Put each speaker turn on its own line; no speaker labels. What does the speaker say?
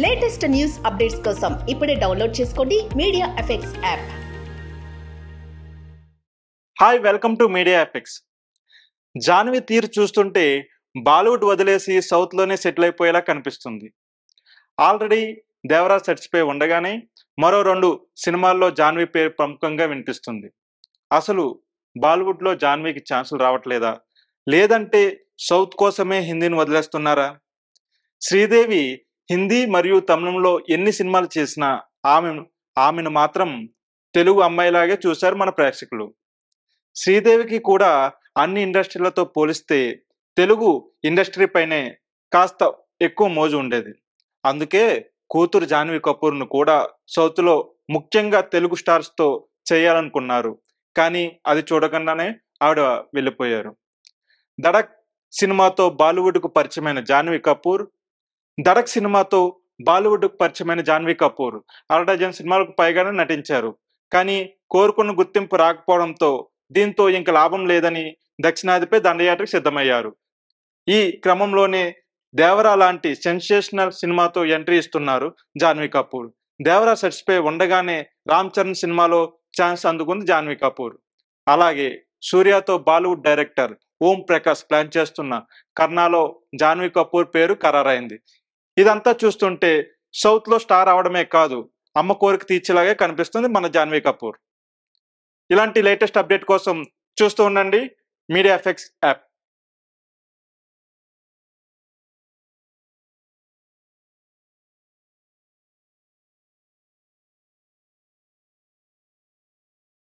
Latest news updates కోసం ఇప్పుడే download చేసుకోండి media effects app.
Hi, welcome to media effects. Janhvi తీరు చూస్తుంటే బాలీవుడ్ వదిలేసి సౌత్లోనే సెటిల్ అయిపోయేలా కనిపిస్తుంది. ఆల్రెడీ దేవరాజ్ చచ్చిపోయి ఉండగానే మరో 2 సినిమాల్లో జాన్వి పేరు ప్రముఖంగా వినిపిస్తుంది. అసలు బాలీవుడ్లో జాన్వికి ఛాన్సులు రావట్లేదా, లేదంటే సౌత్ కోసమే హిందీని వదిలేస్తున్నారా? శ్రీదేవి హిందీ మరియు తమిళంలో ఎన్ని సినిమాలు చేసినా ఆమెను మాత్రం తెలుగు అమ్మాయిలాగే చూశారు మన ప్రేక్షకులు. శ్రీదేవికి కూడా అన్ని ఇండస్ట్రీలతో పోలిస్తే తెలుగు ఇండస్ట్రీ పైనే కాస్త ఎక్కువ మోజు ఉండేది. అందుకే కూతురు జాన్వీ కపూర్ను కూడా సౌత్లో ముఖ్యంగా తెలుగు స్టార్స్తో చేయాలనుకున్నారు. కానీ అది చూడకుండానే ఆవిడ వెళ్ళిపోయారు. ధడక్ సినిమాతో బాలీవుడ్కు పరిచయమైన జాన్వీ కపూర్ 1/2 డజన్ సినిమాలకు పైగానే నటించారు. కానీ కోరుకున్న గుర్తింపు రాకపోవడంతో దీంతో ఇంక లాభం లేదని దక్షిణాదిపై దండయాత్రకు సిద్ధమయ్యారు. ఈ క్రమంలోనే దేవరా లాంటి సెన్సేషనల్ సినిమాతో ఎంట్రీ ఇస్తున్నారు జాన్వీ కపూర్. దేవరా చచ్చిపోయి ఉండగానే రామ్ చరణ్ సినిమాలో ఛాన్స్ అందుకుంది జాన్వీ కపూర్. అలాగే సూర్యతో బాలీవుడ్ డైరెక్టర్ ఓం ప్రకాష్ ప్లాన్ చేస్తున్న కర్నాలో జాన్వీ కపూర్ పేరు ఖరారైంది. ఇదంతా చూస్తుంటే సౌత్లో స్టార్ అవడమే కాదు, అమ్మ కోరిక తీర్చేలాగే కనిపిస్తుంది మన జాన్వీ కపూర్. ఇలాంటి లేటెస్ట్ అప్డేట్ కోసం చూస్తూ ఉండండి మీడియా ఎఫెక్ట్స్ యాప్.